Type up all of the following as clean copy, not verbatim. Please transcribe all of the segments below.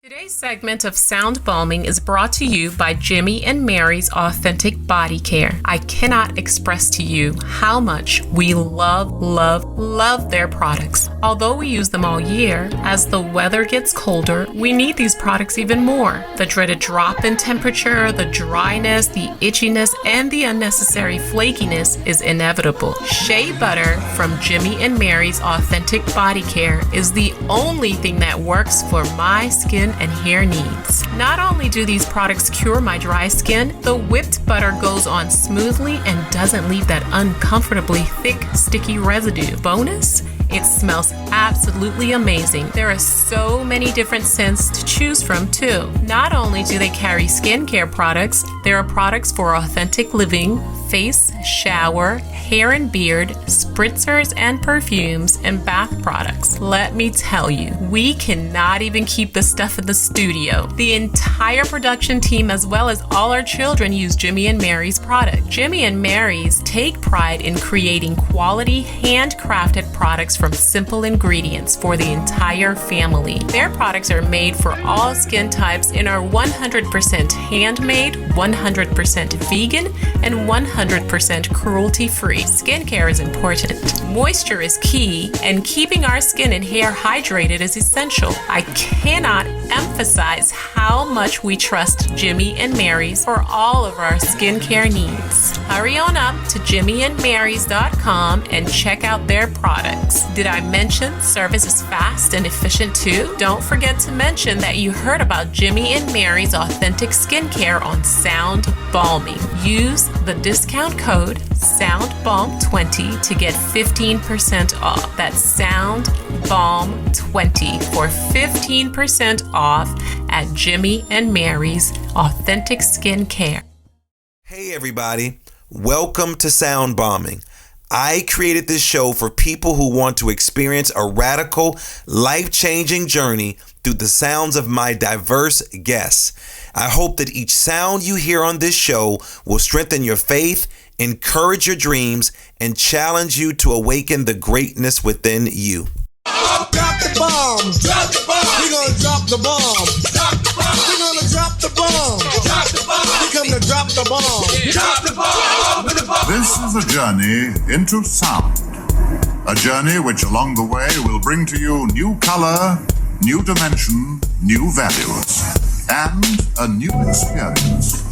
Today's segment of Sound Balming is brought to you by Jimmy and Mary's Authentic Body Care. I cannot express to you how much we love their products. Although we use them all year, as the weather gets colder, we need these products even more. The dreaded drop in temperature, the dryness, the itchiness, and the unnecessary flakiness is inevitable. Shea Butter from Jimmy and Mary's Authentic Body Care is the only thing that works for my skin and hair needs. Not only do these products cure my dry skin, the whipped butter goes on smoothly and doesn't leave that uncomfortably thick, sticky residue. Bonus? It smells absolutely amazing. There are so many different scents to choose from too. Not only do they carry skincare products, there are products for authentic living, face, shower, hair and beard, spritzers and perfumes, and bath products. Let me tell you, we cannot even keep the stuff in the studio. The entire production team as well as all our children use Jimmy and Mary's product. Jimmy and Mary's take pride in creating quality, handcrafted products from simple ingredients for the entire family. Their products are made for all skin types and are 100% handmade, 100% vegan, and 100% cruelty-free. Skincare is important. Moisture is key, and keeping our skin and hair hydrated is essential. I cannot emphasize how much we trust Jimmy and Mary's for all of our skincare needs. Hurry on up to jimmyandmarys.com and check out their products. Did I mention service is fast and efficient too? Don't forget to mention that you heard about Jimmy and Mary's Authentic Skincare on Sound Balming. Use the discount code SOUNDBALM20 to get 15% off. That's SOUNDBALM20 for 15% off at Jimmy and Mary's Authentic Skincare. Hey everybody, welcome to Sound Bombing. I created this show for people who want to experience a radical, life-changing journey through the sounds of my diverse guests. I hope that each sound you hear on this show will strengthen your faith, encourage your dreams, and challenge you to awaken the greatness within you. Drop the bombs. Drop the bomb. We're gonna drop the bomb. Drop the bomb. We're gonna drop the bomb. Drop the bomb. We come to drop the bomb. Drop the bomb. This is a journey into sound. A journey which along the way will bring to you new color, new dimension, new values, and a new experience.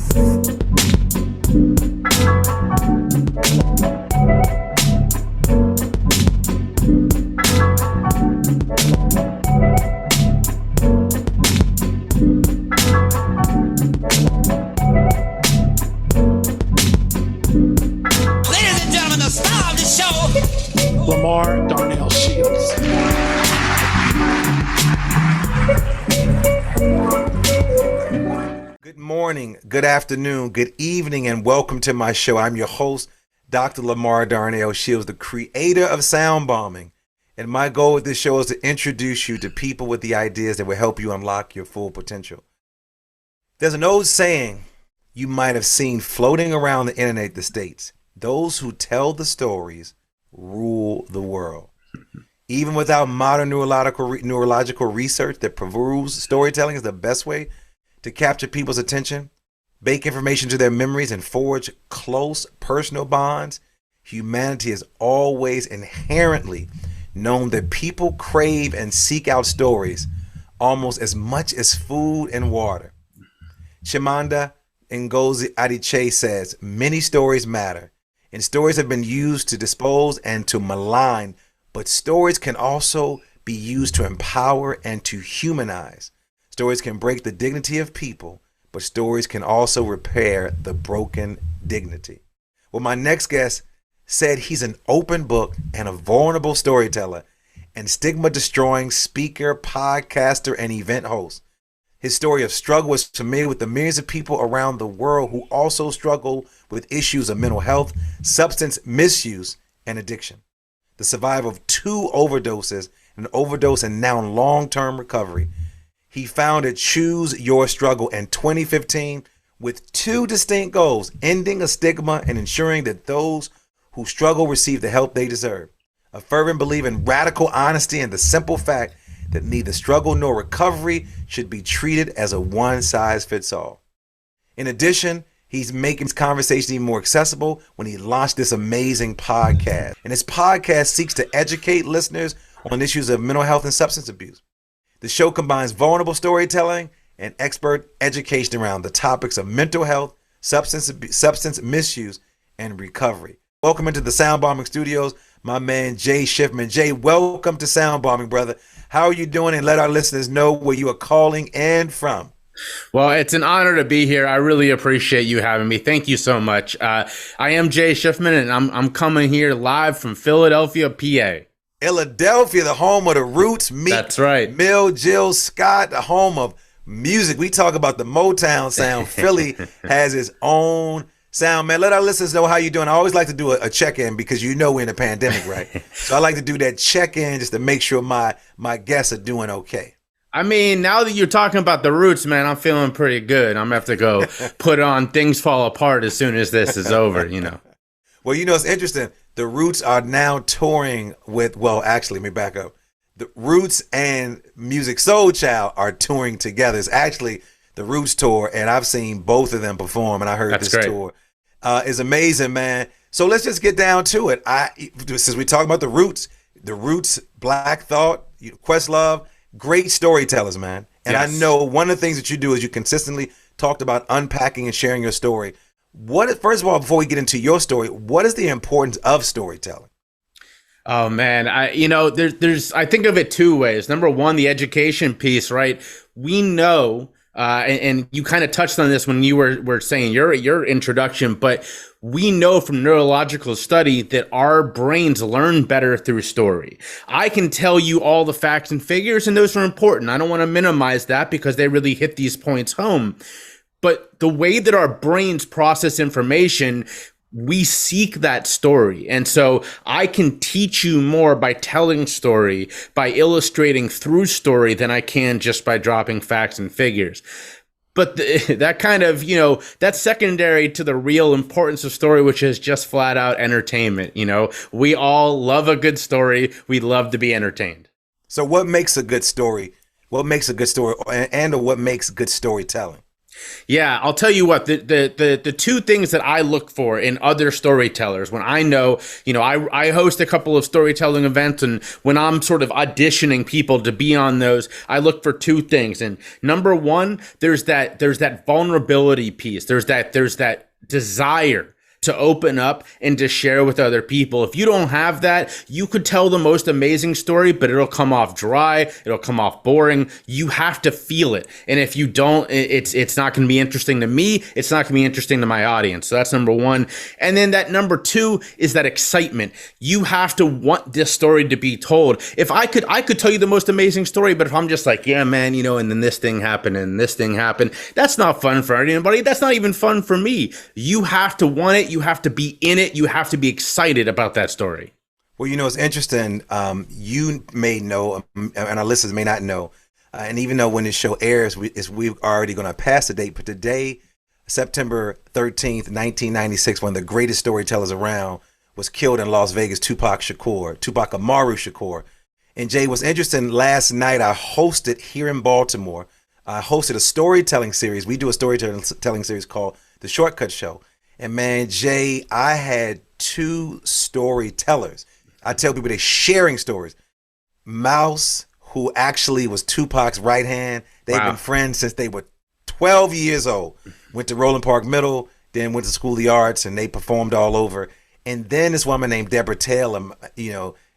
Lamar Darnell Shields. Good morning, good afternoon, good evening, and welcome to my show. I'm your host, Dr. Lamar Darnell Shields, the creator of Sound Bombing. And my goal with this show is to introduce you to people with the ideas that will help you unlock your full potential. There's an old saying you might have seen floating around the internet that states, those who tell the stories rule the world. Even without modern neurological research that proves storytelling is the best way to capture people's attention, bake information to their memories, and forge close personal bonds, humanity has always inherently known that people crave and seek out stories almost as much as food and water. Chimamanda Ngozi Adichie says, many stories matter. And stories have been used to dispose and to malign, but stories can also be used to empower and to humanize. Stories can break the dignity of people, but stories can also repair the broken dignity. Well, my next guest said he's an open book and a vulnerable storyteller and stigma-destroying speaker, podcaster, and event host. His story of struggle is familiar with the millions of people around the world who also struggle with issues of mental health, substance misuse, and addiction. The survivor of 2 overdoses, an overdose and now long-term recovery. He founded Choose Your Struggle in 2015 with 2 distinct goals, ending a stigma and ensuring that those who struggle receive the help they deserve. A fervent believer in radical honesty and the simple fact that neither struggle nor recovery should be treated as a one-size-fits-all. In addition, he's making his conversation even more accessible when he launched this amazing podcast. And his podcast seeks to educate listeners on issues of mental health and substance abuse. The show combines vulnerable storytelling and expert education around the topics of mental health, substance misuse, and recovery. Welcome into the Sound Bombing Studios, my man Jay Shifman. Jay, welcome to Sound Bombing, brother. How are you doing? And let our listeners know where you are calling in from. Well, it's an honor to be here. I really appreciate you having me. Thank you so much. I am Jay Shifman, and I'm coming here live from Philadelphia, PA. Philadelphia, the home of the Roots, Meek, that's right. Mill, Jill Scott, the home of music. We talk about the Motown sound. Philly has its own sound, man. Let our listeners know how you're doing. I always like to do a check-in because you know we're in a pandemic, right? So I like to do that check-in just to make sure my guests are doing okay. I mean, now that you're talking about the Roots, man, I'm feeling pretty good. I'm going to have to go put on Things Fall Apart as soon as this is over, you know. Well, you know, it's interesting. The Roots are now touring with, well, actually, let me back up. The Roots and Music Soul Child are touring together. It's actually the Roots tour, and I've seen both of them perform, and I heard That's this great. tour is amazing, man. So let's just get down to it. Since we talk about the Roots, Black Thought, Questlove, great storytellers, man. And Yes. I know one of the things that you do is you consistently talked about unpacking and sharing your story. First of all, before we get into your story, what is the importance of storytelling? Oh man, there's I think of it two ways. Number one, the education piece, right? We know, and you kind of touched on this when you were saying your introduction, but we know from neurological study that our brains learn better through story. I can tell you all the facts and figures, and those are important. I don't want to minimize that because they really hit these points home. But the way that our brains process information, we seek that story. And so I can teach you more by telling story, by illustrating through story than I can just by dropping facts and figures. But that kind of, that's secondary to the real importance of story, which is just flat out entertainment. We all love a good story. We love to be entertained. So what makes a good story? What makes a good story and or what makes good storytelling? Yeah, I'll tell you what, the two things that I look for in other storytellers when I know, I host a couple of storytelling events, and when I'm sort of auditioning people to be on those, I look for two things. And number one, there's that vulnerability piece. There's that desire to open up and to share with other people. If you don't have that, you could tell the most amazing story, but it'll come off dry. It'll come off boring. You have to feel it. And if you don't, it's not going to be interesting to me. It's not going to be interesting to my audience. So that's number one. And then that number two is that excitement. You have to want this story to be told. If I could tell you the most amazing story, but if I'm just like, yeah, man, and then this thing happened and this thing happened, that's not fun for anybody. That's not even fun for me. You have to want it. You have to be in it. You have to be excited about that story. Well, it's interesting. You may know, and our listeners may not know, and even though when this show airs, we're already going to pass the date, but today, September 13th, 1996, one of the greatest storytellers around was killed in Las Vegas, Tupac Amaru Shakur. And Jay, what's interesting, last night I hosted here in Baltimore, I hosted a storytelling series. We do a storytelling series called The Shortcut Show. And man, Jay, I had two storytellers. I tell people they're sharing stories. Mouse, who actually was Tupac's right hand. They've been friends since they were 12 years old. Went to Roland Park Middle, then went to School of the Arts, and they performed all over. And then this woman named Deborah Taylor,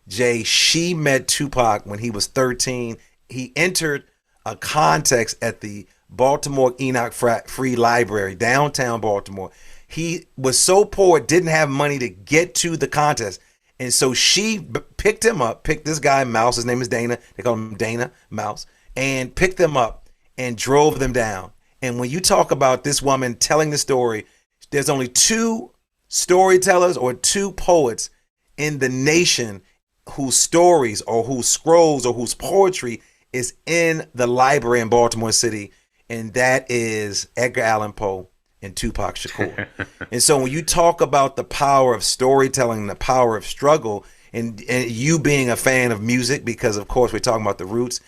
Jay, she met Tupac when he was 13. He entered a contest at the Baltimore Enoch Free Library, downtown Baltimore. He was so poor, didn't have money to get to the contest. And so she picked this guy, Mouse, his name is Dana. They call him Dana, Mouse, and picked them up and drove them down. And when you talk about this woman telling the story, there's only two storytellers or two poets in the nation whose stories or whose scrolls or whose poetry is in the library in Baltimore City. And that is Edgar Allan Poe and Tupac Shakur. And so when you talk about the power of storytelling, the power of struggle, and you being a fan of music, because of course we're talking about the roots.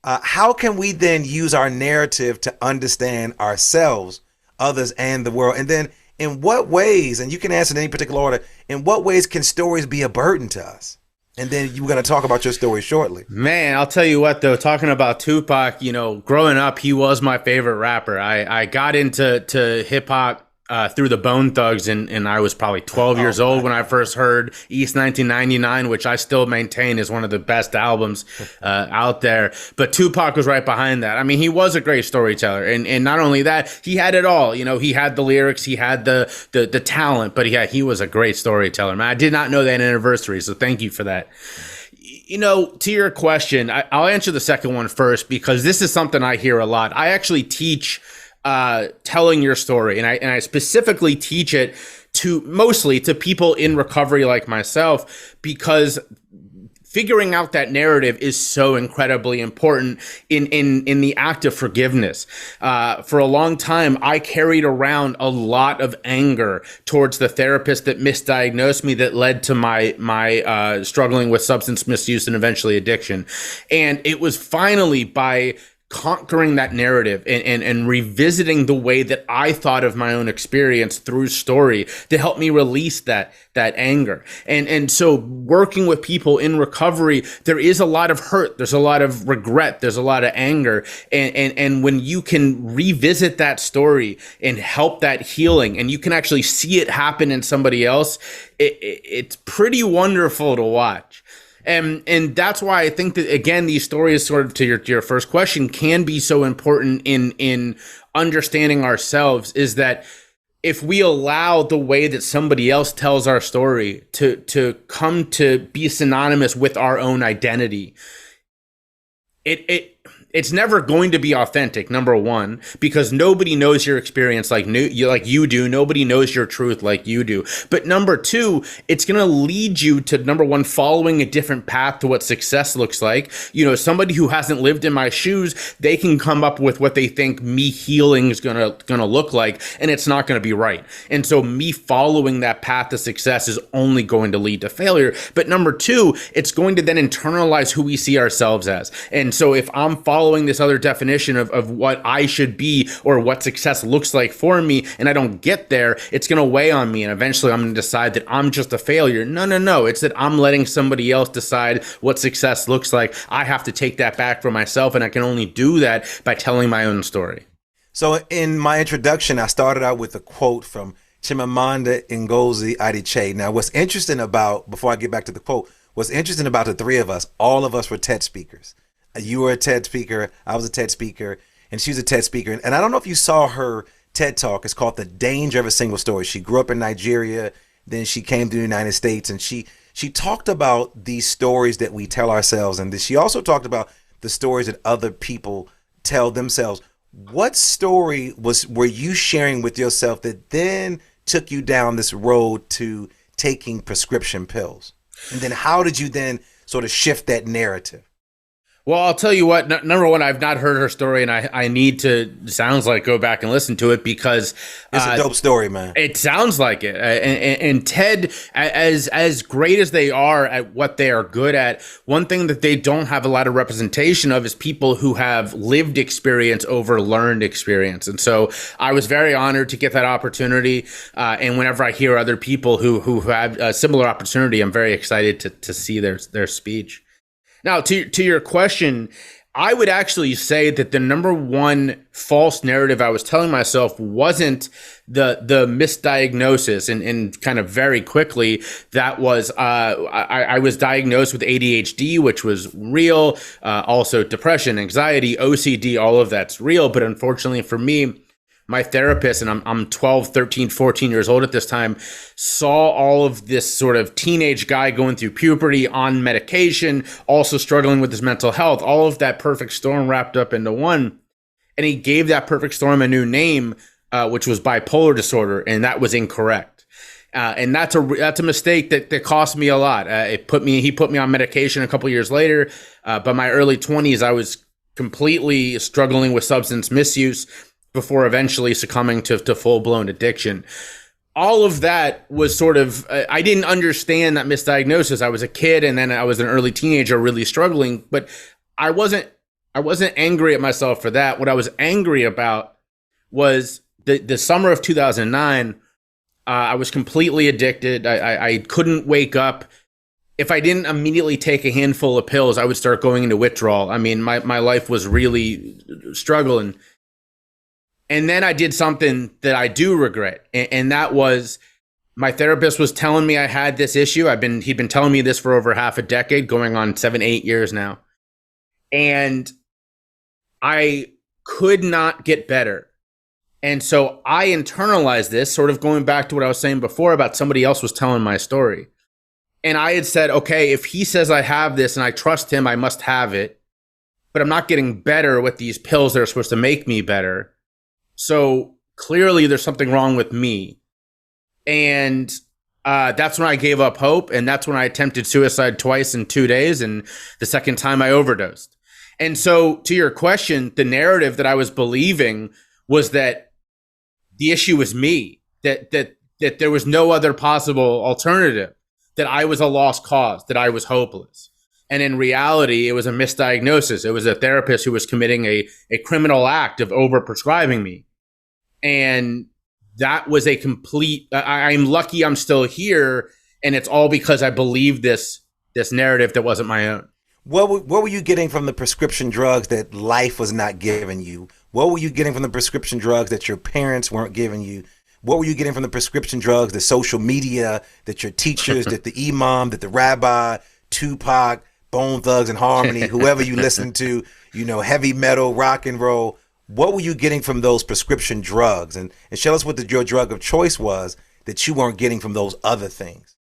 How can we then use our narrative to understand ourselves, others, and the world? And then in what ways, and you can answer in any particular order, in what ways can stories be a burden to us? And then you're going to talk about your story shortly. Man, I'll tell you what, though, talking about Tupac, growing up, he was my favorite rapper. I got into hip hop through the Bone Thugs, and I was probably 12 years old when I first heard East 1999, which I still maintain is one of the best albums out there. But Tupac was right behind that. I mean, he was a great storyteller, and not only that, he had it all. He had the lyrics, he had the talent, but he was a great storyteller. Man, I did not know that anniversary, so thank you for that. To your question, I'll answer the second one first, because this is something I hear a lot. I actually teach telling your story, and I specifically teach it mostly to people in recovery like myself, because figuring out that narrative is so incredibly important in the act of forgiveness. For a long time, I carried around a lot of anger towards the therapist that misdiagnosed me, that led to my struggling with substance misuse and eventually addiction. And it was finally by conquering that narrative and revisiting the way that I thought of my own experience through story to help me release that anger. And so working with people in recovery, there is a lot of hurt, there's a lot of regret, there's a lot of anger. And when you can revisit that story and help that healing, and you can actually see it happen in somebody else, it's pretty wonderful to watch. And that's why I think that, again, these stories, sort of to your first question, can be so important in understanding ourselves, is that if we allow the way that somebody else tells our story to come to be synonymous with our own identity, it's never going to be authentic, number one, because nobody knows your experience like you do. Nobody knows your truth like you do. But number two, it's going to lead you to, number one, following a different path to what success looks like. Somebody who hasn't lived in my shoes, they can come up with what they think me healing is going to look like, and it's not going to be right. And so me following that path to success is only going to lead to failure. But number two, it's going to then internalize who we see ourselves as. And so if I'm following this other definition of what I should be or what success looks like for me, and I don't get there, it's going to weigh on me, and eventually I'm going to decide that I'm just a failure. No. It's that I'm letting somebody else decide what success looks like. I have to take that back for myself, and I can only do that by telling my own story. So in my introduction, I started out with a quote from Chimamanda Ngozi Adichie. Now, what's interesting about, before I get back to the quote, what's interesting about the three of us, all of us were TED speakers. You were a TED speaker, I was a TED speaker, and she was a TED speaker. And I don't know if you saw her TED Talk. It's called The Danger of a Single Story. She grew up in Nigeria, then she came to the United States, and she talked about these stories that we tell ourselves. And she also talked about the stories that other people tell themselves. What story were you sharing with yourself that then took you down this road to taking prescription pills? And then how did you then sort of shift that narrative? Well, I'll tell you what, number one, I've not heard her story, and I need to, sounds like, go back and listen to it, because it's a dope story, man. It sounds like it. And TED, as great as they are at what they are good at, one thing that they don't have a lot of representation of is people who have lived experience over learned experience. And so I was very honored to get that opportunity. And whenever I hear other people who have a similar opportunity, I'm very excited to see their speech. Now, to your question, I would actually say that the number one false narrative I was telling myself wasn't the misdiagnosis, and kind of very quickly, that was I was diagnosed with ADHD, which was real, also depression, anxiety, OCD, all of that's real. But unfortunately for me, my therapist, and I'm 12, 13, 14 years old at this time, saw all of this sort of teenage guy going through puberty on medication, also struggling with his mental health, all of that perfect storm wrapped up into one. And he gave that perfect storm a new name, which was bipolar disorder, and that was incorrect. And that's a mistake that cost me a lot. He put me on medication a couple years later. By my early 20s, I was completely struggling with substance misuse before eventually succumbing to full-blown addiction. all of that was sort of, I didn't understand that misdiagnosis. I was a kid and then I was an early teenager really struggling, but I wasn't angry at myself for that. What I was angry about was the summer of 2009. I was completely addicted. I couldn't wake up. If I didn't immediately take a handful of pills, I would start going into withdrawal. I mean, my life was really struggling. And then I did something that I do regret. And that was, my therapist was telling me I had this issue. He'd been telling me this for over half a decade, going on 7-8 years now. And I could not get better. And so I internalized this, sort of going back to what I was saying before about somebody else was telling my story. And I had said, okay, if he says I have this and I trust him, I must have it. But I'm not getting better with these pills that are supposed to make me better. So clearly there's something wrong with me. And that's when I gave up hope. And that's when I attempted suicide twice in 2 days. And the second time I overdosed. And so to your question, the narrative that I was believing was that the issue was me, that there was no other possible alternative, that I was a lost cause, that I was hopeless. And in reality, it was a misdiagnosis. It was a therapist who was committing a criminal act of overprescribing me. And that was a complete, I'm lucky I'm still here. And it's all because I believed this narrative that wasn't my own. What were you getting from the prescription drugs that life was not giving you? What were you getting from the prescription drugs that your parents weren't giving you? What were you getting from the prescription drugs, the social media, that your teachers, that the imam, that the rabbi, Tupac, Bone Thugs and Harmony, whoever you listen to, heavy metal, rock and roll? What were you getting from those prescription drugs? And tell us what your drug of choice was that you weren't getting from those other things.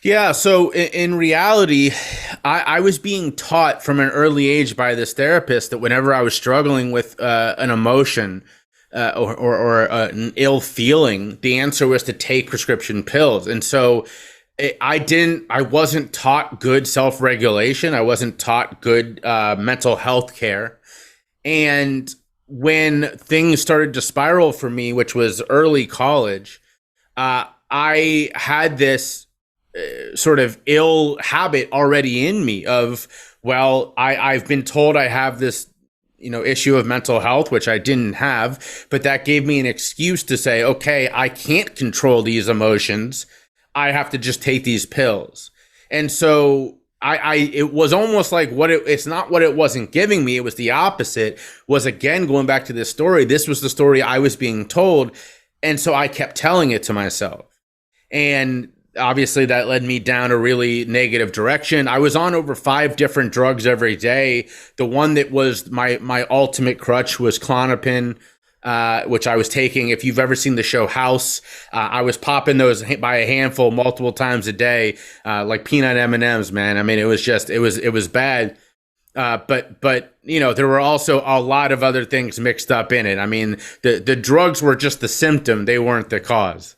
Yeah, so in reality, I was being taught from an early age by this therapist that whenever I was struggling with an emotion or an ill feeling, the answer was to take prescription pills. And so I wasn't taught good self-regulation. I wasn't taught good mental health care. And when things started to spiral for me, which was early college, I had this sort of ill habit already in me of, well, I've been told I have this, issue of mental health, which I didn't have, but that gave me an excuse to say, okay, I can't control these emotions. I have to just take these pills. And so it was almost like it's not what it wasn't giving me. It was the opposite, was again, going back to this story. This was the story I was being told. And so I kept telling it to myself. And obviously that led me down a really negative direction. I was on over 5 different drugs every day. The one that was my ultimate crutch was Klonopin, which I was taking. If you've ever seen the show House, I was popping those by a handful multiple times a day, like peanut M&Ms, man. I mean, it was bad. But there were also a lot of other things mixed up in it. I mean, the drugs were just the symptom. They weren't the cause.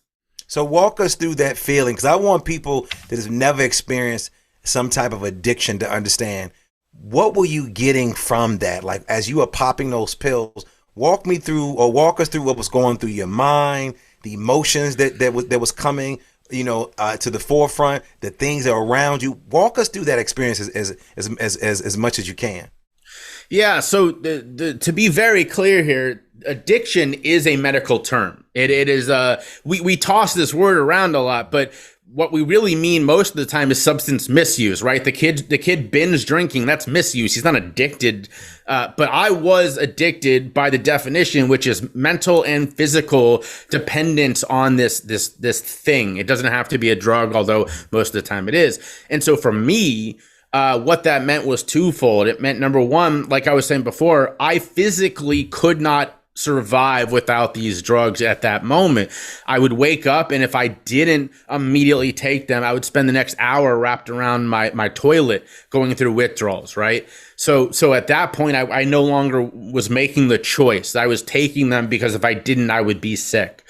So walk us through that feeling, because I want people that have never experienced some type of addiction to understand, what were you getting from that? Like, as you were popping those pills, walk us through what was going through your mind, the emotions that was coming, to the forefront, the things that are around you. Walk us through that experience as much as you can. Yeah. So to be very clear here, addiction is a medical term. It is we toss this word around a lot, but what we really mean most of the time is substance misuse, right? The kid binge drinking, that's misuse. He's not addicted. But I was addicted by the definition, which is mental and physical dependence on this thing. It doesn't have to be a drug, although most of the time it is. And so for me, what that meant was twofold. It meant, number one, like I was saying before, I physically could not survive without these drugs at that moment. I would wake up, and if I didn't immediately take them, I would spend the next hour wrapped around my toilet going through withdrawals, right? So at that point, I no longer was making the choice. I was taking them because if I didn't, I would be sick.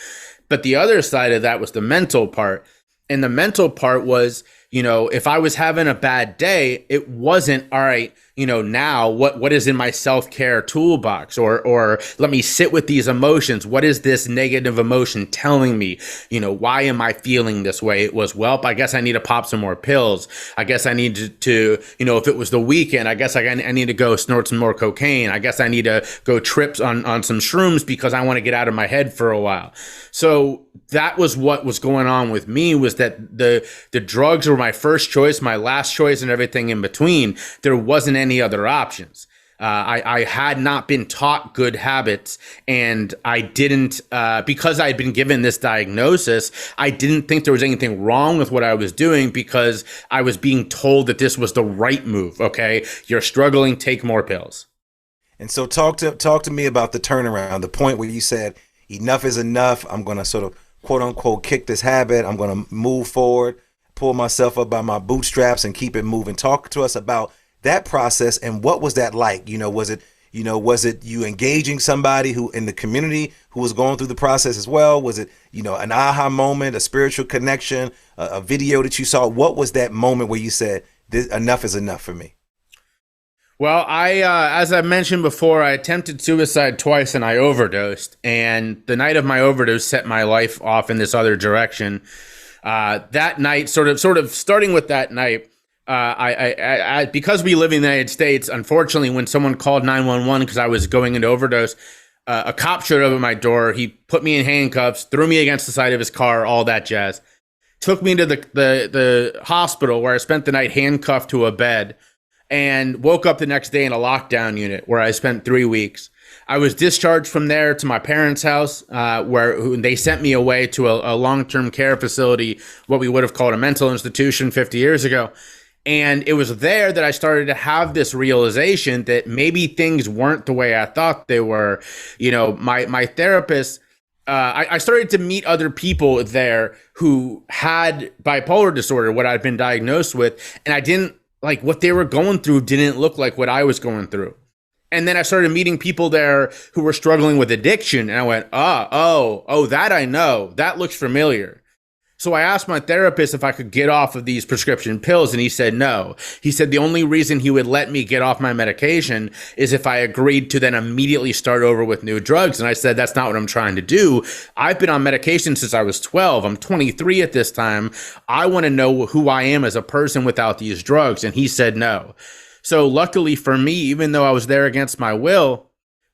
But the other side of that was the mental part. And the mental part was, if I was having a bad day, it wasn't, all right, now what is in my self-care toolbox, or let me sit with these emotions. What is this negative emotion telling me? Why am I feeling this way? It was, well, I guess I need to pop some more pills. I guess I need to if it was the weekend, I guess I need to go snort some more cocaine. I guess I need to go trips on some shrooms because I want to get out of my head for a while. So that was what was going on with me, was that the drugs were my first choice, my last choice, and everything in between. There wasn't any other options. I had not been taught good habits, and I didn't, because I had been given this diagnosis, I didn't think there was anything wrong with what I was doing because I was being told that this was the right move. Okay, you're struggling, take more pills. And so talk to me about the turnaround, the point where you said, enough is enough. I'm going to sort of quote unquote kick this habit. I'm going to move forward, pull myself up by my bootstraps and keep it moving. Talk to us about that process, and what was that like? Was it you engaging somebody who in the community who was going through the process as well? Was it, an aha moment, a spiritual connection, a video that you saw? What was that moment where you said, enough is enough for me? Well, as I mentioned before, I attempted suicide twice and I overdosed. And the night of my overdose set my life off in this other direction. That night, sort of starting with that night, I because we live in the United States, unfortunately, when someone called 911 because I was going into overdose, a cop showed up at my door. He put me in handcuffs, threw me against the side of his car, all that jazz. Took me to the hospital where I spent the night handcuffed to a bed, and woke up the next day in a lockdown unit where I spent 3 weeks. I was discharged from there to my parents' house, where they sent me away to a long-term care facility, what we would have called a mental institution 50 years ago. And it was there that I started to have this realization that maybe things weren't the way I thought they were. My therapist, I started to meet other people there who had bipolar disorder, what I'd been diagnosed with, and I didn't, like, what they were going through didn't look like what I was going through. And then I started meeting people there who were struggling with addiction. And I went, oh, that I know. That looks familiar. So I asked my therapist if I could get off of these prescription pills, and he said no. He said the only reason he would let me get off my medication is if I agreed to then immediately start over with new drugs. And I said, that's not what I'm trying to do. I've been on medication since I was 12. I'm 23 at this time. I want to know who I am as a person without these drugs. And he said no. So luckily for me, even though I was there against my will,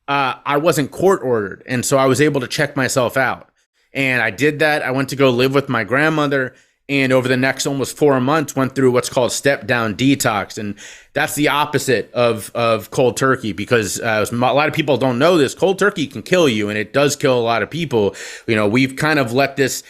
I wasn't court ordered. And so I was able to check myself out. And I did that. I went to go live with my grandmother, and over the next almost 4 months went through what's called step down detox. And that's the opposite of cold turkey, because a lot of people don't know this. Cold turkey can kill you, and it does kill a lot of people. We've kind of let this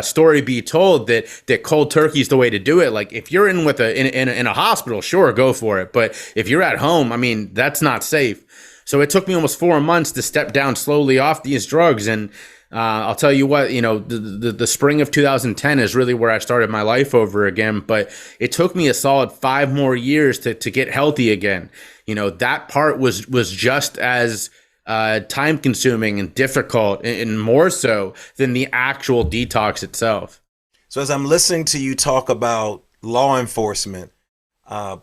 story be told that cold turkey is the way to do it. Like, if you're in a hospital, sure, go for it. But if you're at home, I mean, that's not safe. So it took me almost 4 months to step down slowly off these drugs. And I'll tell you what, the spring of 2010 is really where I started my life over again. But it took me a solid 5 more years to get healthy again. That part was just as time consuming and difficult, and more so than the actual detox itself. So as I'm listening to you talk about law enforcement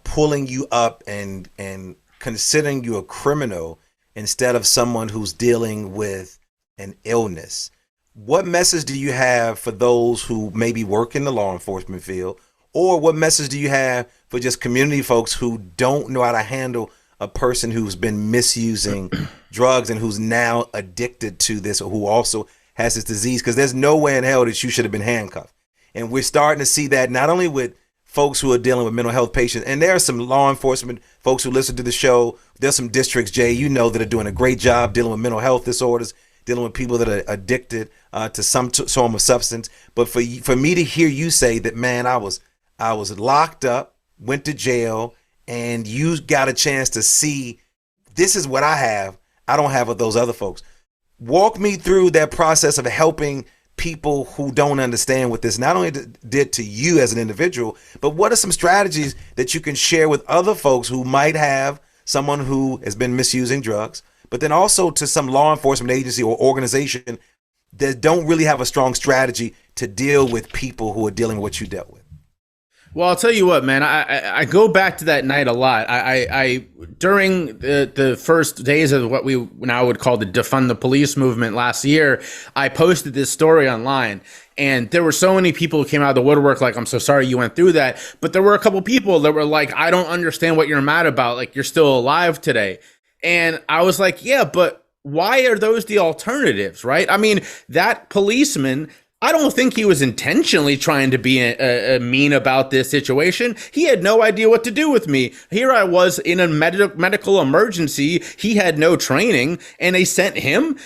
pulling you up and considering you a criminal instead of someone who's dealing with an illness, what message do you have for those who maybe work in the law enforcement field, or what message do you have for just community folks who don't know how to handle a person who's been misusing drugs and who's now addicted to this, or who also has this disease? Because there's no way in hell that you should have been handcuffed. And we're starting to see that not only with folks who are dealing with mental health patients, and there are some law enforcement folks who listen to the show. There's some districts, Jay, that are doing a great job dealing with mental health disorders, dealing with people that are addicted to some form of substance. But for me to hear you say that, man, I was locked up, went to jail, and you got a chance to see, this is what I have. I don't have what those other folks. Walk me through that process of helping people who don't understand what this not only did to you as an individual, but what are some strategies that you can share with other folks who might have someone who has been misusing drugs, but then also to some law enforcement agency or organization that don't really have a strong strategy to deal with people who are dealing with what you dealt with? Well, I'll tell you what, man. I go back to that night a lot. I during the first days of what we now would call the defund the police movement last year, I posted this story online. And there were so many people who came out of the woodwork like, I'm so sorry you went through that. But there were a couple people that were like, I don't understand what you're mad about. Like, you're still alive today. And I was like, yeah, but why are those the alternatives, right? I mean, that policeman, I don't think he was intentionally trying to be mean about this situation. He had no idea what to do with me. Here I was in a medical emergency. He had no training, and they sent him,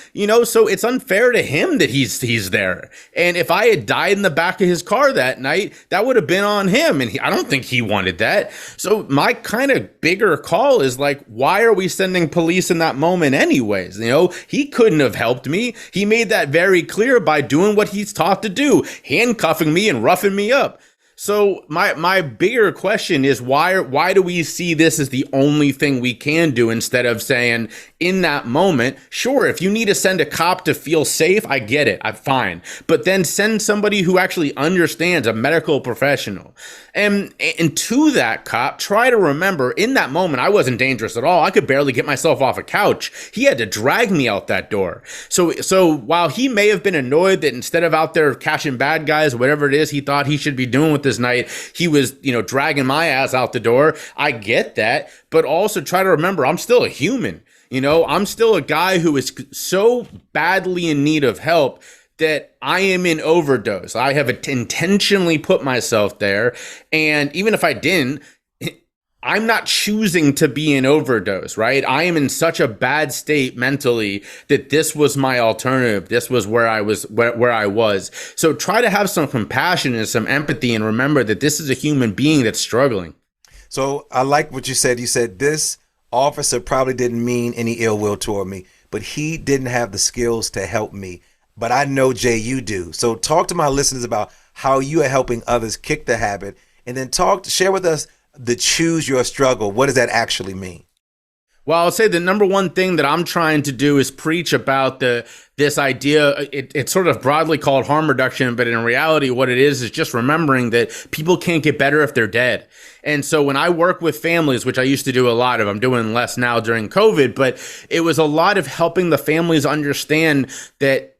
so it's unfair to him that he's there. And if I had died in the back of his car that night, that would have been on him. And I don't think he wanted that. So my kind of bigger call is like, why are we sending police in that moment anyways? He couldn't have helped me. He made that very clear by doing what he's taught to do, handcuffing me and roughing me up. So my bigger question is why do we see this as the only thing we can do instead of saying in that moment, sure, if you need to send a cop to feel safe, I get it, I'm fine. But then send somebody who actually understands, a medical professional. And to that cop, try to remember in that moment, I wasn't dangerous at all. I could barely get myself off a couch. He had to drag me out that door. So while he may have been annoyed that instead of out there catching bad guys, whatever it is he thought he should be doing with this night, he was, dragging my ass out the door. I get that, but also try to remember I'm still a human. I'm still a guy who is so badly in need of help that I am in overdose. I have intentionally put myself there. And even if I didn't, I'm not choosing to be in overdose, right? I am in such a bad state mentally that this was my alternative. This was where I was. So try to have some compassion and some empathy and remember that this is a human being that's struggling. So I like what you said. You said this officer probably didn't mean any ill will toward me, but he didn't have the skills to help me. But I know, Jay, you do. So talk to my listeners about how you are helping others kick the habit, and then share with us the choose your struggle. What does that actually mean? Well, I'll say the number one thing that I'm trying to do is preach about this idea. It's sort of broadly called harm reduction, but in reality, what it is just remembering that people can't get better if they're dead. And so when I work with families, which I used to do a lot of, I'm doing less now during COVID, but it was a lot of helping the families understand that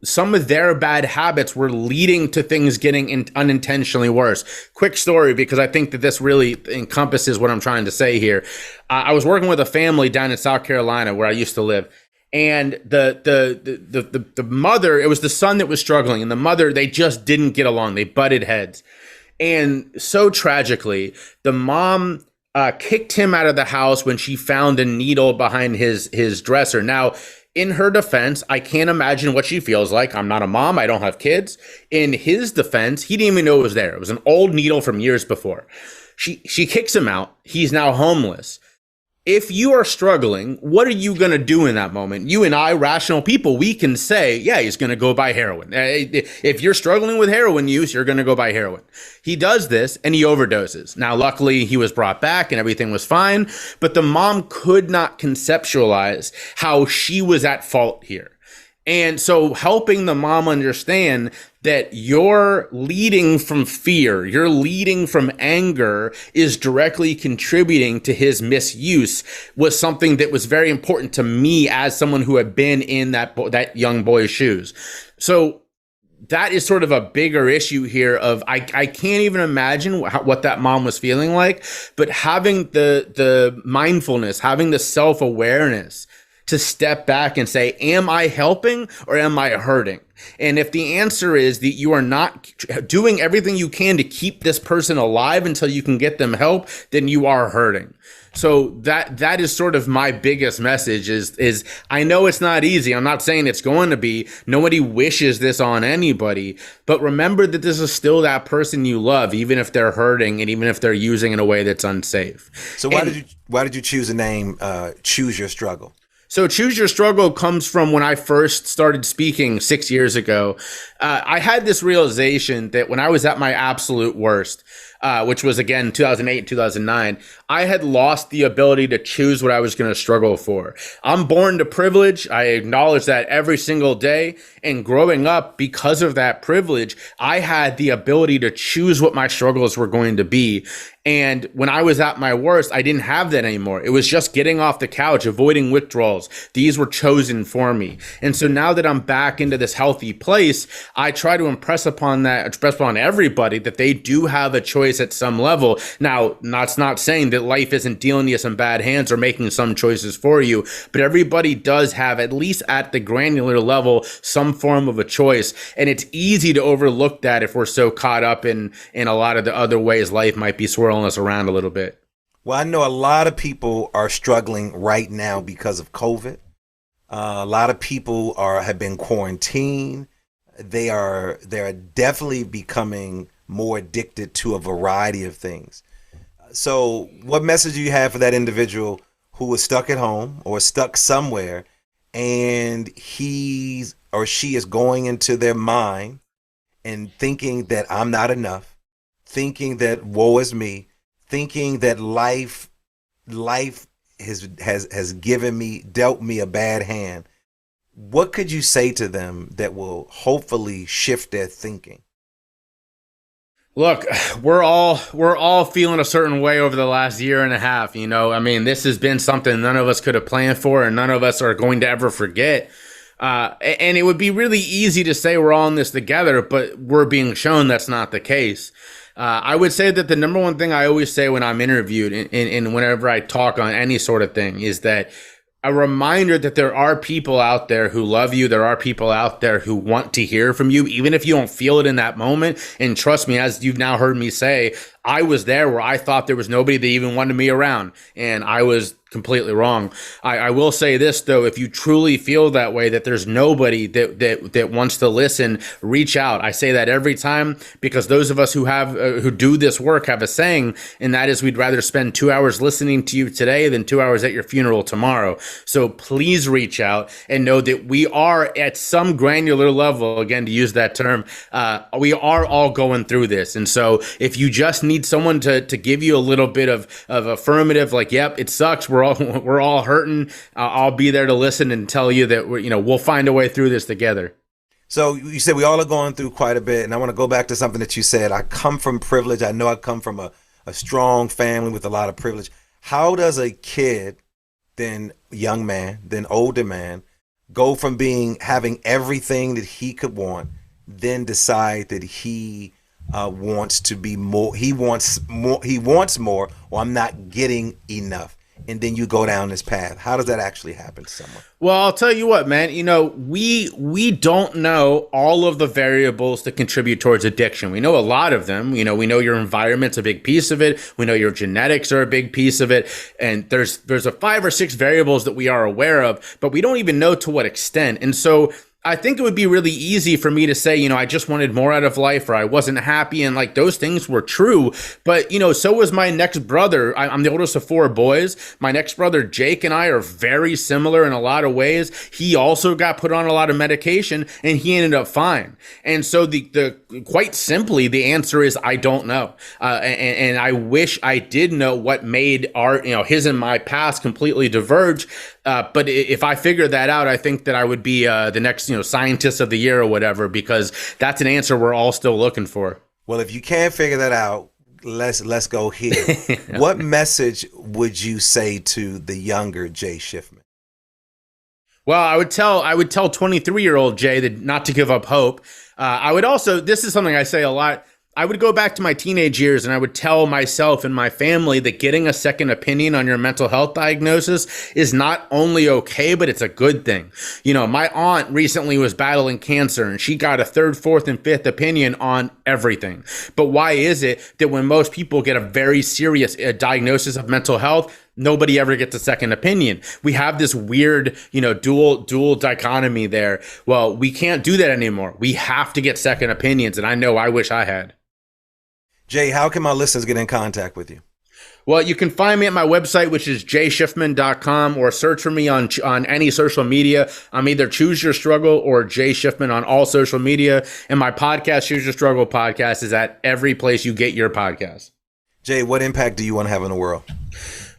some of their bad habits were leading to things getting unintentionally worse. Quick story, because I think that this really encompasses what I'm trying to say here. I was working with a family down in South Carolina where I used to live. And the mother, it was the son that was struggling, and the mother, they just didn't get along. They butted heads. And so tragically, the mom kicked him out of the house when she found a needle behind his dresser. Now, in her defense, I can't imagine what she feels like. I'm not a mom. I don't have kids. In his defense, he didn't even know it was there. It was an old needle from years before. She kicks him out. He's now homeless. If you are struggling, what are you going to do in that moment? You and I, rational people, we can say, yeah, he's going to go buy heroin. If you're struggling with heroin use, you're going to go buy heroin. He does this and he overdoses. Now, luckily, he was brought back and everything was fine, but the mom could not conceptualize how she was at fault here. And so helping the mom understand that you're leading from fear, you're leading from anger is directly contributing to his misuse was something that was very important to me as someone who had been in that young boy's shoes. So that is sort of a bigger issue here of I can't even imagine what that mom was feeling like, but having the mindfulness, having the self-awareness to step back and say, am I helping or am I hurting? And if the answer is that you are not doing everything you can to keep this person alive until you can get them help, then you are hurting. So that is sort of my biggest message is I know it's not easy. I'm not saying it's going to be. Nobody wishes this on anybody. But remember that this is still that person you love, even if they're hurting and even if they're using in a way that's unsafe. So why did you choose the name Choose Your Struggle? So Choose Your Struggle comes from when I first started speaking 6 years ago. I had this realization that when I was at my absolute worst, which was again 2008 and 2009, I had lost the ability to choose what I was going to struggle for. I'm born to privilege. I acknowledge that every single day. And growing up, because of that privilege, I had the ability to choose what my struggles were going to be. And when I was at my worst, I didn't have that anymore. It was just getting off the couch, avoiding withdrawals. These were chosen for me. And so now that I'm back into this healthy place, I try to impress upon everybody that they do have a choice at some level. Now, that's not saying that life isn't dealing you some bad hands or making some choices for you, but everybody does have, at least at the granular level, some form of a choice. And it's easy to overlook that if we're so caught up in a lot of the other ways life might be swirling us around a little bit. Well, I know a lot of people are struggling right now because of COVID. A lot of people have been quarantined. They are definitely becoming more addicted to a variety of things. So what message do you have for that individual who is stuck at home or stuck somewhere, and he or she is going into their mind and thinking that I'm not enough, thinking that woe is me, thinking that life has dealt me a bad hand? What could you say to them that will hopefully shift their thinking? Look, we're all feeling a certain way over the last year and a half. I mean, this has been something none of us could have planned for, and none of us are going to ever forget. And it would be really easy to say we're all in this together, but we're being shown that's not the case. I would say that the number one thing I always say when I'm interviewed and whenever I talk on any sort of thing is that a reminder that there are people out there who love you. There are people out there who want to hear from you, even if you don't feel it in that moment. And trust me, as you've now heard me say, I was there where I thought there was nobody that even wanted me around, and I was completely wrong. I will say this though, if you truly feel that way, that there's nobody that wants to listen, reach out. I say that every time because those of us who do this work have a saying, and that is we'd rather spend 2 hours listening to you today than 2 hours at your funeral tomorrow. So please reach out and know that we are at some granular level, again, to use that term, we are all going through this. And so if you just need someone to give you a little bit of affirmative, like, yep, it sucks, we're all hurting, I'll be there to listen and tell you that we'll find a way through this together. So you said we all are going through quite a bit, and I want to go back to something that you said. I come from privilege. I know I come from a strong family with a lot of privilege. How does a kid, then young man, then older man, go from having everything that he could want, then decide that he wants to be more, he wants more, or I'm not getting enough, and then you go down this path? How does that actually happen to someone? Well, I'll tell you what, man, we don't know all of the variables that contribute towards addiction. We know a lot of them. We know your environment's a big piece of it. We know your genetics are a big piece of it. And there's a 5 or 6 variables that we are aware of, but we don't even know to what extent. And so I think it would be really easy for me to say, I just wanted more out of life, or I wasn't happy, and like those things were true. But, so was my next brother. I'm the oldest of 4 boys. My next brother, Jake, and I are very similar in a lot of ways. He also got put on a lot of medication, and he ended up fine. And so the quite simply, the answer is I don't know. And I wish I did know what made his and my paths completely diverge. But if I figured that out, I think that I would be the next, scientist of the year or whatever, because that's an answer we're all still looking for. Well, if you can't figure that out, let's go here. What message would you say to the younger Jay Shifman? Well, I would tell 23-year-old Jay that not to give up hope. I would also, this is something I say a lot, I would go back to my teenage years and I would tell myself and my family that getting a second opinion on your mental health diagnosis is not only okay, but it's a good thing. My aunt recently was battling cancer and she got a 3rd, 4th, and 5th opinion on everything. But why is it that when most people get a very serious diagnosis of mental health, nobody ever gets a second opinion? We have this weird, dual dichotomy there. Well, we can't do that anymore. We have to get second opinions. And I know I wish I had. Jay, how can my listeners get in contact with you? Well, you can find me at my website, which is jayshifman.com, or search for me on any social media. I'm either Choose Your Struggle or Jay Shifman on all social media. And my podcast, Choose Your Struggle podcast, is at every place you get your podcast. Jay, what impact do you want to have in the world?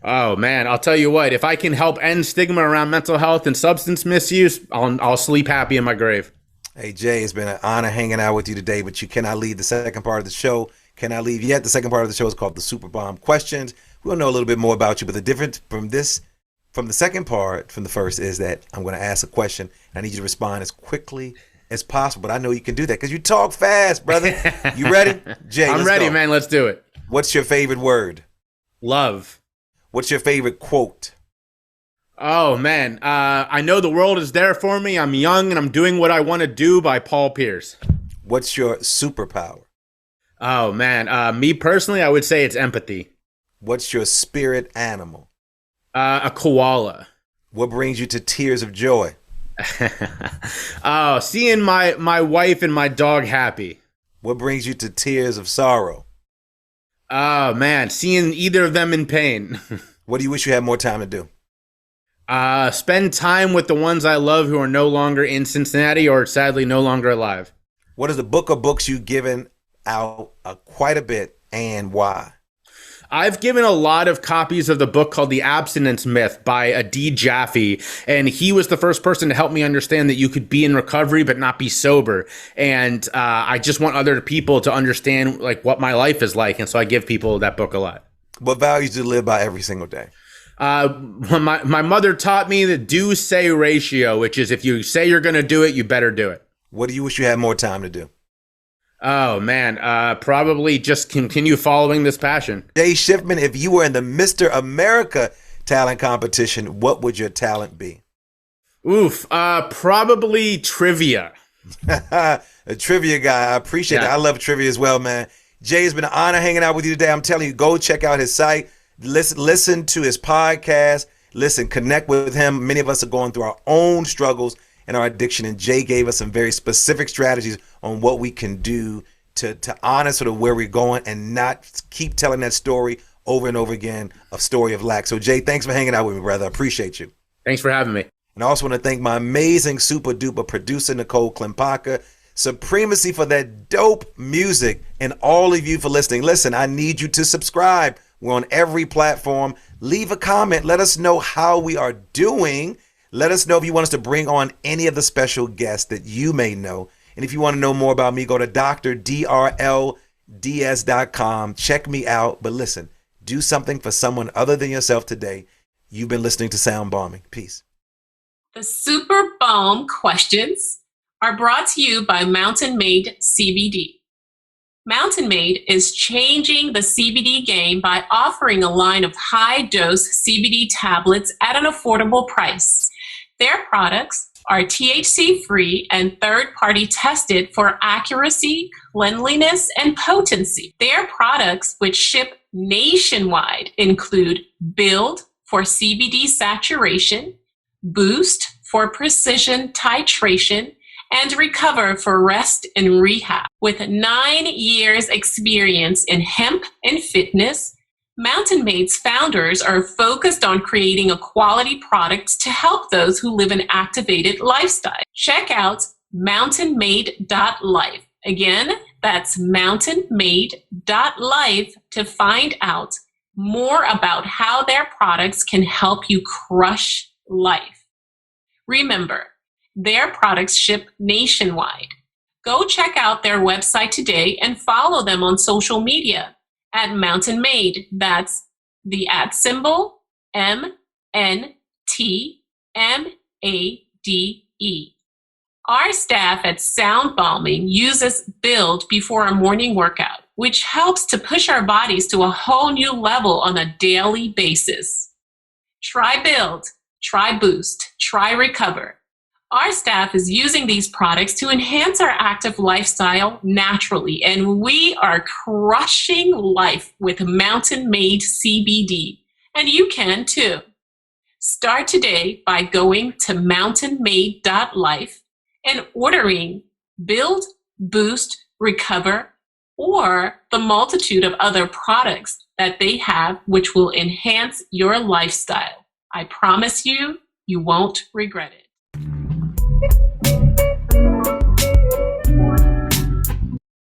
Oh, man, I'll tell you what. If I can help end stigma around mental health and substance misuse, I'll sleep happy in my grave. Hey, Jay, it's been an honor hanging out with you today, but you cannot leave the second part of the show. Cannot leave yet. The second part of the show is called the Super Bomb Questions. We'll know a little bit more about you, but the difference from the second part from the first is that I'm going to ask a question. I need you to respond as quickly as possible, but I know you can do that because you talk fast, brother. You ready? Jay, I'm ready, man. Let's do it. What's your favorite word? Love. What's your favorite quote? Oh, man. I know the world is there for me. I'm young and I'm doing what I want to do, by Paul Pierce. What's your superpower? Oh, man. Me personally, I would say it's empathy. What's your spirit animal? A koala. What brings you to tears of joy? Oh, seeing my wife and my dog happy. What brings you to tears of sorrow? Oh, man. Seeing either of them in pain. What do you wish you had more time to do? Spend time with the ones I love who are no longer in Cincinnati or sadly no longer alive. What is the book or books you've given out quite a bit and why? I've given a lot of copies of the book called The Abstinence Myth by Adi Jaffe, and he was the first person to help me understand that you could be in recovery but not be sober. And I just want other people to understand like what my life is like, and so I give people that book a lot. What values do you live by every single day? My mother taught me the do-say ratio, which is if you say you're going to do it, you better do it. What do you wish you had more time to do? Oh, man. Probably just continue following this passion. Jay Shifman, if you were in the Mr. America talent competition, what would your talent be? Oof. Probably trivia. A trivia guy. I appreciate that. I love trivia as well, man. Jay, it's been an honor hanging out with you today. I'm telling you, go check out his site. Listen to his podcast. Connect with him. Many of us are going through our own struggles and our addiction, and Jay gave us some very specific strategies on what we can do to honor sort of where we're going and not keep telling that story over and over again, a story of lack. So Jay, thanks for hanging out with me, brother. I appreciate you. Thanks for having me. And I also want to thank my amazing super duper producer, Nicole Klimpaka, Supremacy for that dope music, and all of you for listening. Listen, I need you to subscribe. We're on every platform. Leave a comment. Let us know how we are doing. Let us know if you want us to bring on any of the special guests that you may know. And if you want to know more about me, go to drdrlds.com. Check me out. But listen, do something for someone other than yourself today. You've been listening to Sound Bombing. Peace. The Super Bomb questions are brought to you by Mountain Made CBD. Mountain Made is changing the CBD game by offering a line of high-dose CBD tablets at an affordable price. Their products are THC-free and third-party tested for accuracy, cleanliness, and potency. Their products, which ship nationwide, include Build for CBD saturation, Boost for precision titration, and Recover for rest and rehab. With 9 years experience in hemp and fitness, Mountain Made's founders are focused on creating a quality product to help those who live an activated lifestyle. Check out mountainmade.life. Again, that's mountainmade.life to find out more about how their products can help you crush life. Remember, their products ship nationwide. Go check out their website today and follow them on social media at Mountain Made. That's the @ MNTMADE. Our staff at Sound Bombing uses Build before a morning workout, which helps to push our bodies to a whole new level on a daily basis. Try Build, try Boost, try Recover. Our staff is using these products to enhance our active lifestyle naturally, and we are crushing life with Mountain Made CBD, and you can too. Start today by going to mountainmade.life and ordering Build, Boost, Recover, or the multitude of other products that they have which will enhance your lifestyle. I promise you, you won't regret it.